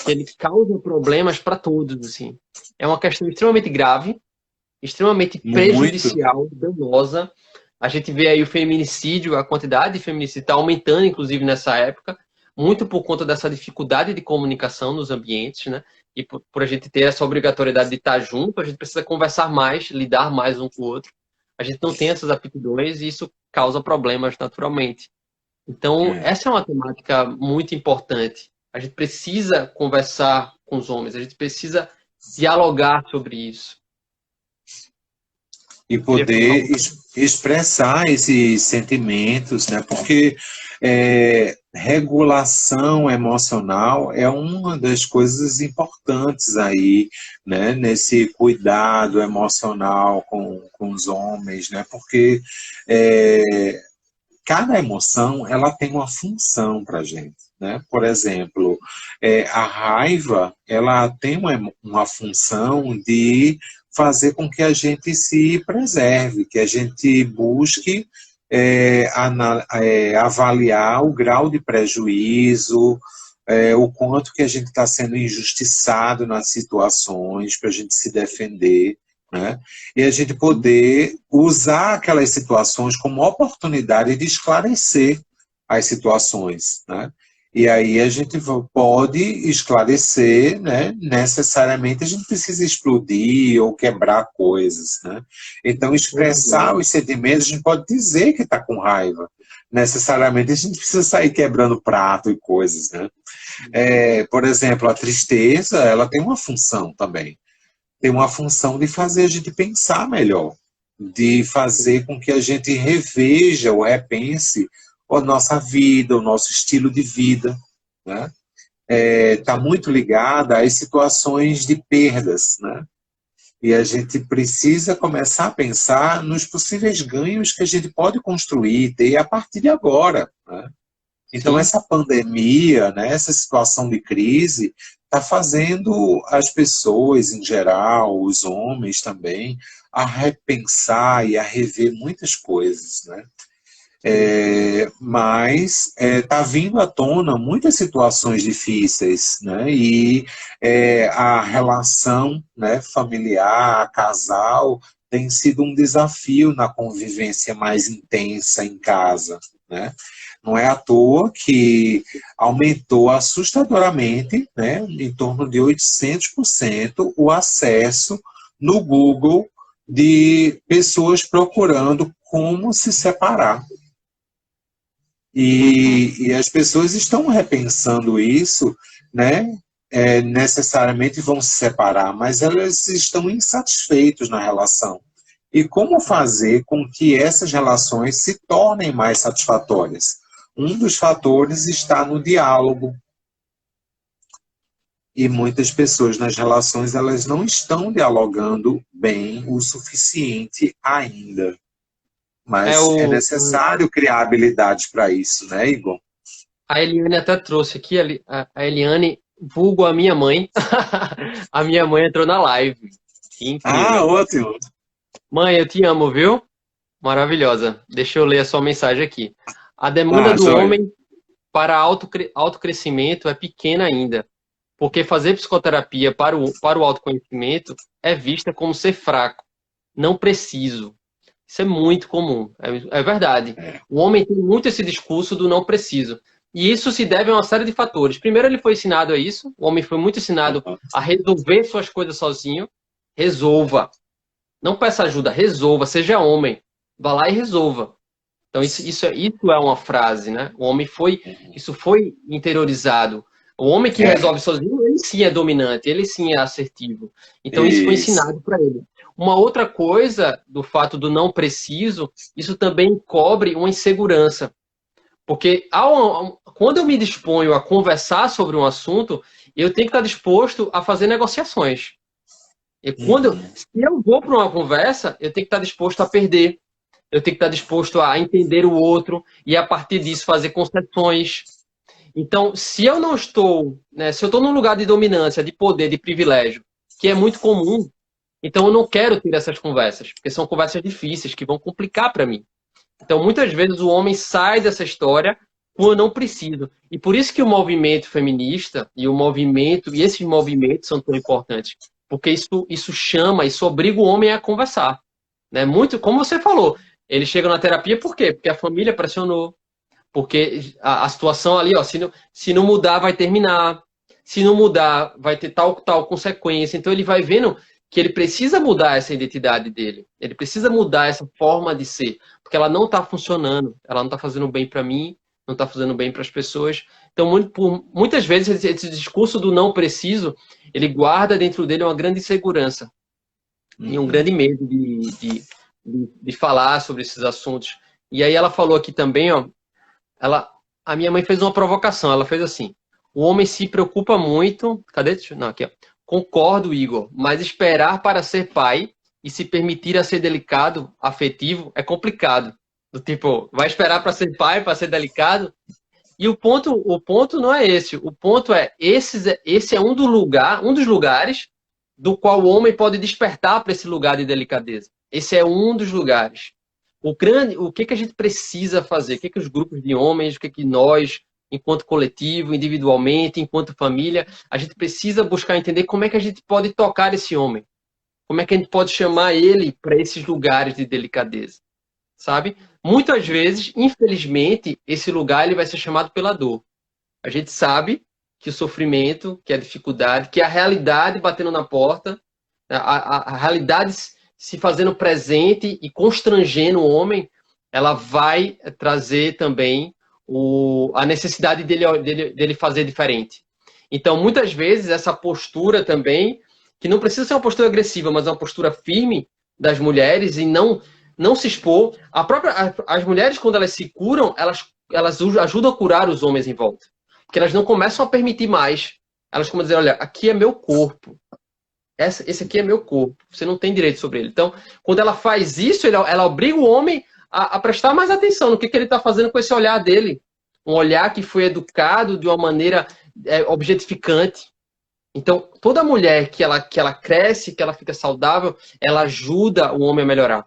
ele causa problemas para todos, assim. É uma questão extremamente grave, extremamente Muito. prejudicial, danosa. A gente vê aí o feminicídio, a quantidade de feminicídio está aumentando, inclusive, nessa época, muito por conta dessa dificuldade de comunicação nos ambientes, né? E por a gente ter essa obrigatoriedade de estar junto, a gente precisa conversar mais, lidar mais um com o outro. A gente não tem essas aptidões e isso causa problemas naturalmente. Então, É. essa é uma temática muito importante. A gente precisa conversar com os homens, a gente precisa dialogar sobre isso. E Queria falar poder expressar esses sentimentos, né? Porque regulação emocional é uma das coisas importantes aí, né? Nesse cuidado emocional com os homens, né? Porque cada emoção ela tem uma função para a gente. Né? Por exemplo, a raiva ela tem uma função de fazer com que a gente se preserve, que a gente busque avaliar o grau de prejuízo, o quanto que a gente está sendo injustiçado nas situações para a gente se defender. Né? E a gente poder usar aquelas situações como oportunidade de esclarecer as situações. Né? E aí a gente pode esclarecer, né? Necessariamente a gente precisa explodir ou quebrar coisas. Né? Então, expressar os sentimentos, a gente pode dizer que está com raiva. Necessariamente a gente precisa sair quebrando prato e coisas. Né? Por exemplo, a tristeza, ela tem uma função também. Tem uma função de fazer a gente pensar melhor, de fazer com que a gente reveja ou repense a nossa vida, o nosso estilo de vida. Né? Está muito ligada às situações de perdas. Né? E a gente precisa começar a pensar nos possíveis ganhos que a gente pode construir, ter a partir de agora. Né? Então, Sim. essa pandemia, né, essa situação de crise, está fazendo as pessoas, em geral, os homens também, a repensar e a rever muitas coisas. Né? Mas está vindo à tona muitas situações difíceis, né? E a relação, né, familiar, casal, tem sido um desafio na convivência mais intensa em casa. Né? Não é à toa que aumentou assustadoramente, né, em torno de 800%, o acesso no Google de pessoas procurando como se separar. E as pessoas estão repensando isso, né? Necessariamente vão se separar, mas elas estão insatisfeitas na relação. E como fazer com que essas relações se tornem mais satisfatórias? Um dos fatores está no diálogo. E muitas pessoas nas relações elas não estão dialogando bem o suficiente ainda. É Mas é necessário criar habilidades para isso, né, Igor? a Eliane até trouxe aqui, a Eliane, vulgo a minha mãe. A minha mãe entrou na live. Que Ah, incrível. ótimo. Mãe, eu te amo, viu? Maravilhosa. Deixa eu ler a sua mensagem aqui. A demanda Ah, do joia. homem para autocrescimento é pequena ainda, porque fazer psicoterapia para o autoconhecimento é vista como ser fraco, não preciso. Isso é muito comum, é verdade. O homem tem muito esse discurso do não preciso. E isso se deve a uma série de fatores. Primeiro, ele foi ensinado a isso, o homem foi muito ensinado a resolver suas coisas sozinho. Resolva. Não peça ajuda, resolva, seja homem. Vá lá e resolva. Então, isso é uma frase, né? Isso foi interiorizado. O homem que É, resolve sozinho, ele sim é dominante, ele sim é assertivo. Então, isso foi isso. ensinado para ele. Uma outra coisa do fato do não preciso, isso também cobre uma insegurança. Porque quando eu me disponho a conversar sobre um assunto, eu tenho que estar disposto a fazer negociações. E se eu vou para uma conversa, eu tenho que estar disposto a perder. Eu tenho que estar disposto a entender o outro e, a partir disso, fazer concessões. Então, se eu não estou, né, se eu estou num lugar de dominância, de poder, de privilégio, que é muito comum, então eu não quero ter essas conversas, porque são conversas difíceis, que vão complicar para mim. Então, muitas vezes o homem sai dessa história quando não preciso. E por isso que o movimento feminista e esses movimentos são tão importantes, porque isso chama, isso obriga o homem a conversar, né? Muito, como você falou, eles chegam na terapia por quê? Porque a família pressionou, porque a situação ali, ó, se não mudar, vai terminar. Se não mudar, vai ter tal consequência. Então ele vai vendo que ele precisa mudar essa identidade dele. Ele precisa mudar essa forma de ser, porque ela não está funcionando, ela não está fazendo bem para mim, não está fazendo bem para as pessoas. Então, muitas vezes, esse discurso do não preciso, ele guarda dentro dele uma grande insegurança e um grande medo de falar sobre esses assuntos. E aí ela falou aqui também, ó, a minha mãe fez uma provocação, ela fez assim: o homem se preocupa muito. Cadê? Não, aqui, ó. Concordo, Igor, mas esperar para ser pai e se permitir a ser delicado, afetivo, é complicado. Do tipo, vai esperar para ser pai, para ser delicado? E o ponto não é esse. O ponto é, esse é um dos lugares do qual o homem pode despertar para esse lugar de delicadeza. Esse é um dos lugares. O que a gente precisa fazer? O que os grupos de homens, o que nós, enquanto coletivo, individualmente, enquanto família, a gente precisa buscar entender como é que a gente pode tocar esse homem. Como é que a gente pode chamar ele para esses lugares de delicadeza, sabe? Muitas vezes, infelizmente, esse lugar ele vai ser chamado pela dor. A gente sabe que o sofrimento, que a dificuldade, que a realidade batendo na porta, a realidade se fazendo presente e constrangendo o homem, ela vai trazer também a necessidade dele fazer diferente. Então, muitas vezes, essa postura também, que não precisa ser uma postura agressiva, mas uma postura firme das mulheres e não se expor. As mulheres, quando elas se curam, elas ajudam a curar os homens em volta. Porque elas não começam a permitir mais. Elas começam a dizer, olha, aqui é meu corpo. Esse aqui é meu corpo. Você não tem direito sobre ele. Então, quando ela faz isso, ela obriga o homem a prestar mais atenção no que ele está fazendo com esse olhar dele. Um olhar que foi educado de uma maneira objetificante. Então, toda mulher que ela cresce, que ela fica saudável, ela ajuda o homem a melhorar.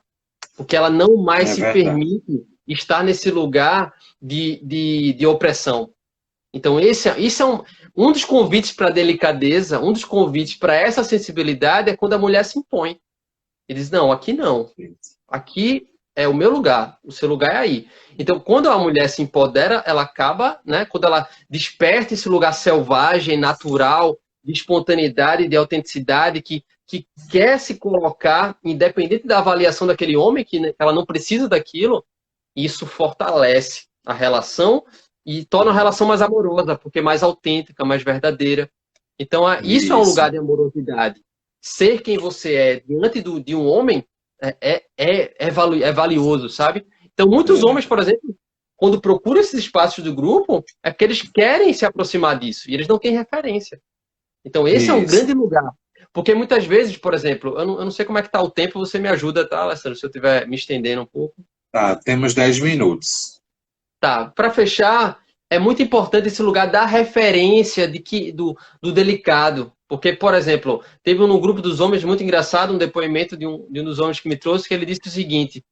Porque ela não mais se permite estar nesse lugar de opressão. Então, esse é um dos convites para a delicadeza, um dos convites para essa sensibilidade é quando a mulher se impõe. E diz, não, aqui não. Aqui é o meu lugar, o seu lugar é aí. Então, quando a mulher se empodera, ela acaba, né? Quando ela desperta esse lugar selvagem, natural, de espontaneidade, de autenticidade, que quer se colocar, independente da avaliação daquele homem, que ela não precisa daquilo, isso fortalece a relação e torna a relação mais amorosa, porque mais autêntica, mais verdadeira. Então, isso é um lugar de amorosidade. Ser quem você é diante de um homem é valioso, sabe? Então, muitos homens, por exemplo, quando procuram esses espaços do grupo, é porque eles querem se aproximar disso, e eles não têm referência. Então, esse é um grande lugar. Porque muitas vezes, por exemplo, eu não sei como é que está o tempo, você me ajuda, tá, Alessandro, se eu estiver me estendendo um pouco. Tá, temos 10 minutos. Tá, para fechar, é muito importante esse lugar da referência do delicado. Porque, por exemplo, teve um grupo dos homens muito engraçado, um depoimento de um dos homens que me trouxe, que ele disse o seguinte: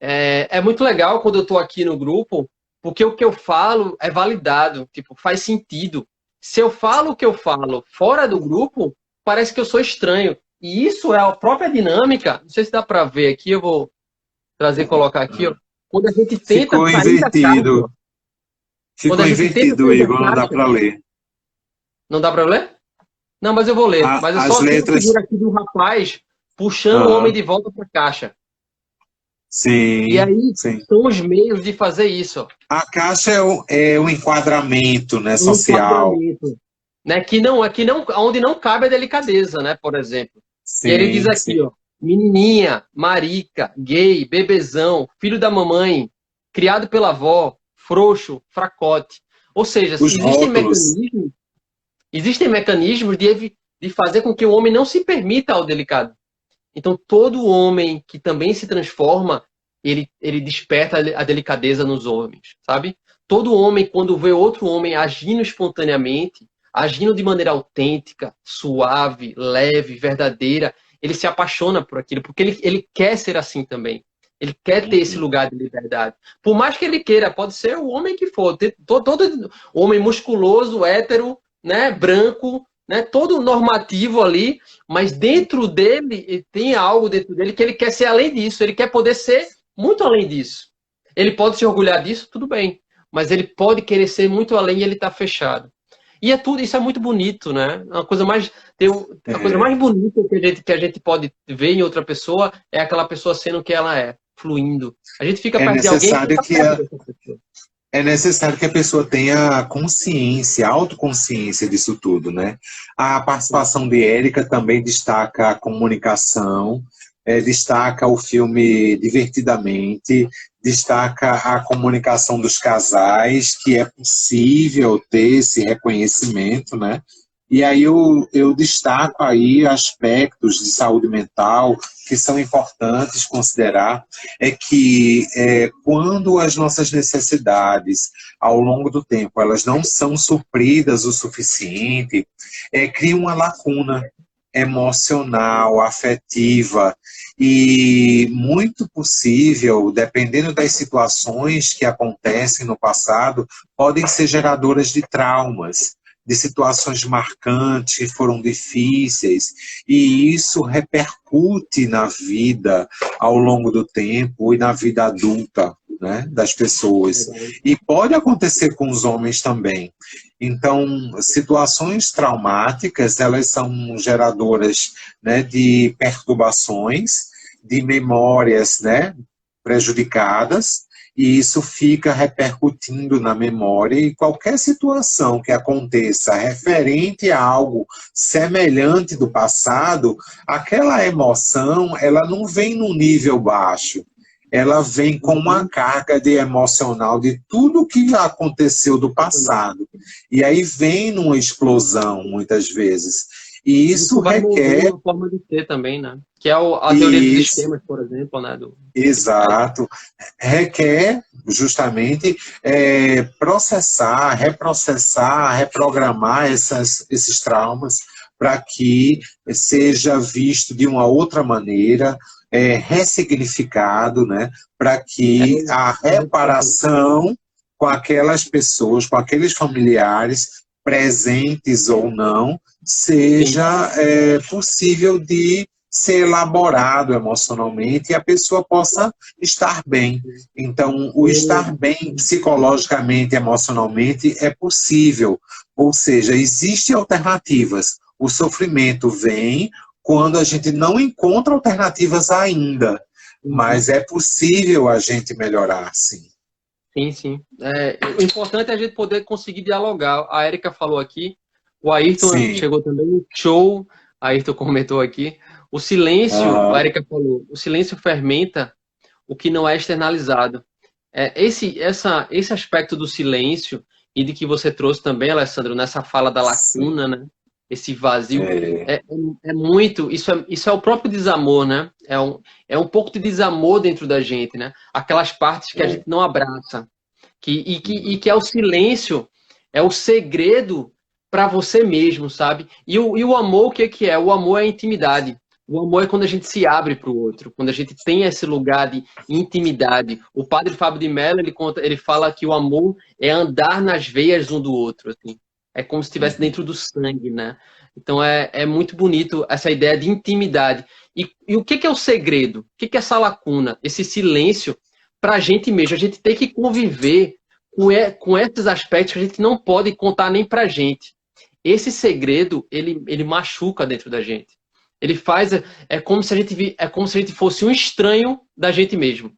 é muito legal quando eu estou aqui no grupo, porque o que eu falo é validado, tipo, faz sentido. Se eu falo o que eu falo fora do grupo, parece que eu sou estranho. E isso é a própria dinâmica. Não sei se dá para ver aqui, eu vou colocar aqui, ó. Quando a gente tenta Ficou sair invertido. da caixa, Ficou invertido, Igor, não dá para ler. Não dá para ler? Não, mas eu vou ler. Mas eu só tenho figura aqui de um rapaz puxando o homem de volta para a caixa. Sim. E aí são os meios de fazer isso. A caixa é um enquadramento, né, social. Enquadramento, né, onde não cabe a delicadeza, né, por exemplo. Sim, e ele diz aqui, ó, menininha, marica, gay, bebezão, filho da mamãe, criado pela avó, frouxo, fracote. Ou seja, existem mecanismos de fazer com que o homem não se permita ao delicado. Então, todo homem que também se transforma, ele desperta a delicadeza nos homens, sabe? Todo homem, quando vê outro homem agindo espontaneamente, agindo de maneira autêntica, suave, leve, verdadeira, ele se apaixona por aquilo, porque ele quer ser assim também. Ele quer ter esse lugar de liberdade. Por mais que ele queira, pode ser o homem que for. Todo homem musculoso, hétero, né, branco, né, todo normativo ali, mas dentro dele, tem algo dentro dele que ele quer ser além disso. Ele quer poder ser muito além disso. Ele pode se orgulhar disso, tudo bem. Mas ele pode querer ser muito além e ele está fechado. E isso é muito bonito, né? A coisa mais, a coisa mais bonita que a gente pode ver em outra pessoa é aquela pessoa sendo o que ela é, fluindo. A gente fica perto de alguém é necessário que a pessoa tenha consciência, autoconsciência disso tudo, né? A participação de Érica também destaca a comunicação, destaca o filme Divertidamente, destaca a comunicação dos casais, que é possível ter esse reconhecimento, né? E aí eu destaco aí aspectos de saúde mental que são importantes considerar, é que quando as nossas necessidades ao longo do tempo elas não são supridas o suficiente, cria uma lacuna emocional, afetiva, e muito possível, dependendo das situações que acontecem no passado, podem ser geradoras de traumas, de situações marcantes que foram difíceis, e isso repercute na vida ao longo do tempo e na vida adulta, né, das pessoas. E pode acontecer com os homens também. Então, situações traumáticas, elas são geradoras, né, de perturbações, de memórias, né, prejudicadas, e isso fica repercutindo na memória, e qualquer situação que aconteça referente a algo semelhante do passado, aquela emoção, ela não vem num nível baixo, ela vem com uma carga de emocional de tudo que aconteceu do passado. E aí vem numa explosão, muitas vezes. E isso requer... uma forma de ser também, né? Que é a teoria dos esquemas, por exemplo, né? Exato. Requer, justamente, processar, reprocessar, reprogramar esses traumas para que seja visto de uma outra maneira, ressignificado, né? Para que a reparação com aquelas pessoas, com aqueles familiares, presentes ou não, seja possível de ser elaborado emocionalmente e a pessoa possa estar bem. Então, o estar bem psicologicamente, emocionalmente é possível. Ou seja, existem alternativas. O sofrimento vem quando a gente não encontra alternativas ainda, mas é possível a gente melhorar, sim. Sim, sim. O importante é a gente poder conseguir dialogar. A Érica falou aqui, o Ayrton chegou também, show, a Ayrton comentou aqui. O silêncio, a Érica falou, o silêncio fermenta o que não é externalizado. Esse aspecto do silêncio, e de que você trouxe também, Alessandro, nessa fala da lacuna, né? Esse vazio, muito, isso é o próprio desamor, né? É um pouco de desamor dentro da gente, né? Aquelas partes que a gente não abraça, e que é o silêncio, é o segredo para você mesmo, sabe? E o amor, o que é? O amor é a intimidade. O amor é quando a gente se abre para o outro, quando a gente tem esse lugar de intimidade. O padre Fábio de Mello, ele fala que o amor é andar nas veias um do outro, assim. É como se estivesse dentro do sangue, né? Então é muito bonito essa ideia de intimidade. E o que é o segredo? O que é essa lacuna? Esse silêncio para a gente mesmo. A gente tem que conviver com esses aspectos que a gente não pode contar nem para a gente. Esse segredo, ele machuca dentro da gente. Ele faz... É como se a gente fosse um estranho da gente mesmo.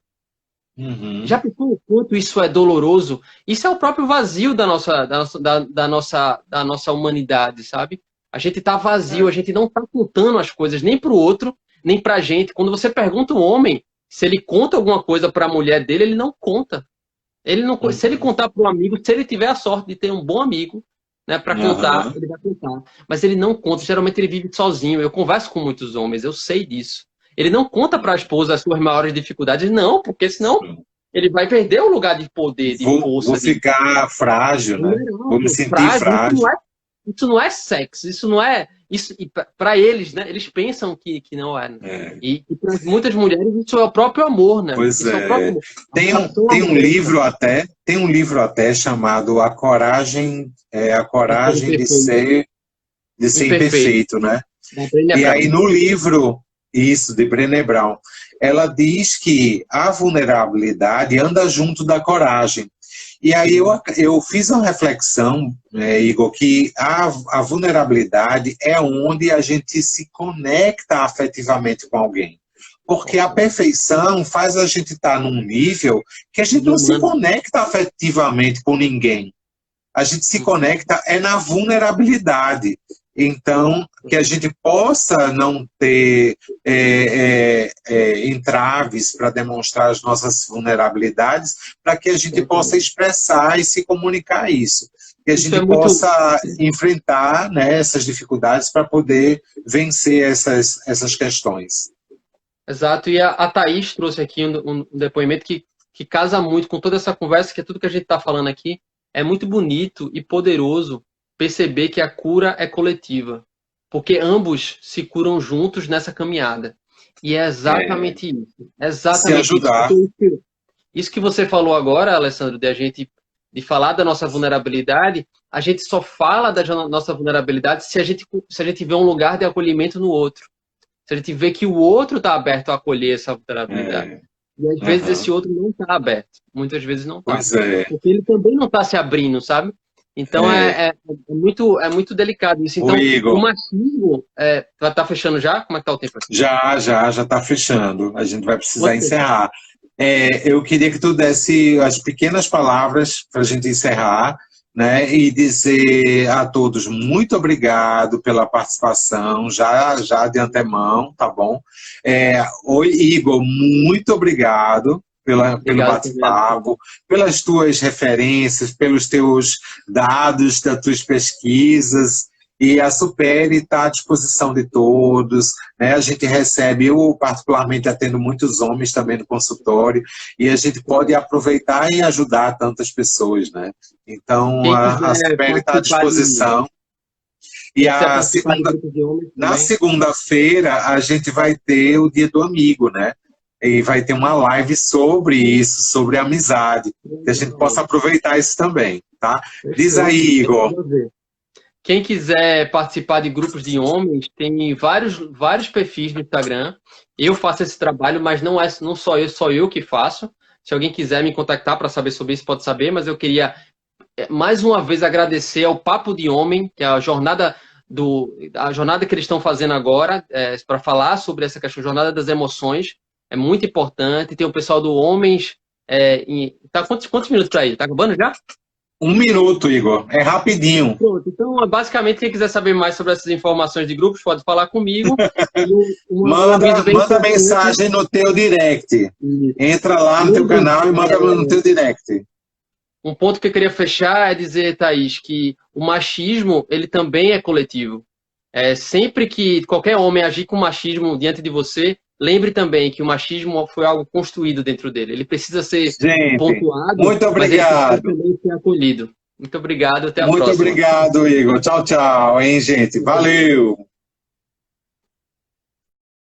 Já pensou o quanto isso é doloroso? Isso é o próprio vazio da nossa humanidade, sabe? A gente tá vazio, a gente não tá contando as coisas nem pro outro, nem pra gente. Quando você pergunta um homem se ele conta alguma coisa pra mulher dele, ele não conta. Se ele contar pro amigo, se ele tiver a sorte de ter um bom amigo, né, para contar, ele vai contar. Mas ele não conta, geralmente ele vive sozinho. Eu converso com muitos homens, eu sei disso. Ele não conta para a esposa as suas maiores dificuldades, não, porque senão ele vai perder o lugar de poder, de força. Vou ficar frágil, né? Vou me sentir frágil. Isso não é sexo, isso não é isso, e para eles, né? Eles pensam que não é. Né? É. E para muitas mulheres isso é o próprio amor, né? Pois isso é. é o próprio amor. Tem um livro até chamado A Coragem de ser Imperfeito, né? E aí no livro, isso, de Brené Brown, ela diz que a vulnerabilidade anda junto da coragem. E aí eu fiz uma reflexão, Igor, que a vulnerabilidade é onde a gente se conecta afetivamente com alguém. Porque a perfeição faz a gente estar num nível que a gente não se conecta afetivamente com ninguém. A gente se conecta na vulnerabilidade. Então, que a gente possa não ter entraves para demonstrar as nossas vulnerabilidades, para que a gente possa expressar e se comunicar isso. Que a gente possa enfrentar, né, essas dificuldades para poder vencer essas questões. Exato, e a Thaís trouxe aqui um depoimento que casa muito com toda essa conversa, que é tudo que a gente está falando aqui. É muito bonito e poderoso perceber que a cura é coletiva, porque ambos se curam juntos nessa caminhada. E é exatamente isso. Exatamente se ajudar. Isso que você falou agora, Alessandro, de falar da nossa vulnerabilidade, a gente só fala da nossa vulnerabilidade se a gente vê um lugar de acolhimento no outro. Se a gente vê que o outro está aberto a acolher essa vulnerabilidade. E às vezes esse outro não está aberto. Muitas vezes não está. Porque ele também não está se abrindo, sabe? Então é muito delicado isso. Então, o machismo... tá fechando já? Como é que tá o tempo aqui? Já está fechando. A gente vai precisar encerrar. Eu queria que tu desse as pequenas palavras para a gente encerrar, né, e dizer a todos muito obrigado pela participação, já de antemão, tá bom? Oi, Igor, muito obrigado pelo bate-papo, pelas tuas referências, pelos teus dados, das tuas pesquisas. E a Supere está à disposição de todos, né? A gente recebe, eu particularmente atendo muitos homens também no consultório, e a gente pode aproveitar e ajudar tantas pessoas, né? Então, a Supere está à disposição. E na segunda-feira, a gente vai ter o Dia do Amigo, né? E vai ter uma live sobre isso, sobre amizade, que a gente possa aproveitar isso também, tá? Diz aí, Igor. Quem quiser participar de grupos de homens, tem vários perfis no Instagram. Eu faço esse trabalho, mas não só eu que faço. Se alguém quiser me contactar para saber sobre isso, pode saber. Mas eu queria, mais uma vez, agradecer ao Papo de Homem, que é a jornada que eles estão fazendo agora, para falar sobre essa questão, jornada das emoções. É muito importante. Tem o pessoal do Homens... Tá quantos minutos para aí? Tá acabando já? 1 minuto, Igor. É rapidinho. Pronto. Então, basicamente, quem quiser saber mais sobre essas informações de grupos, pode falar comigo. Manda mensagem no teu direct. Entra lá no teu canal e manda no teu direct. Um ponto que eu queria fechar é dizer, Thaís, que o machismo, ele também é coletivo. Sempre que qualquer homem agir com machismo diante de você, lembre também que o machismo foi algo construído dentro dele. Ele precisa ser pontuado, muito obrigado. Mas ele precisa também ser acolhido. Muito obrigado, até a próxima. Muito obrigado, Igor. Tchau, tchau, hein, gente? Valeu!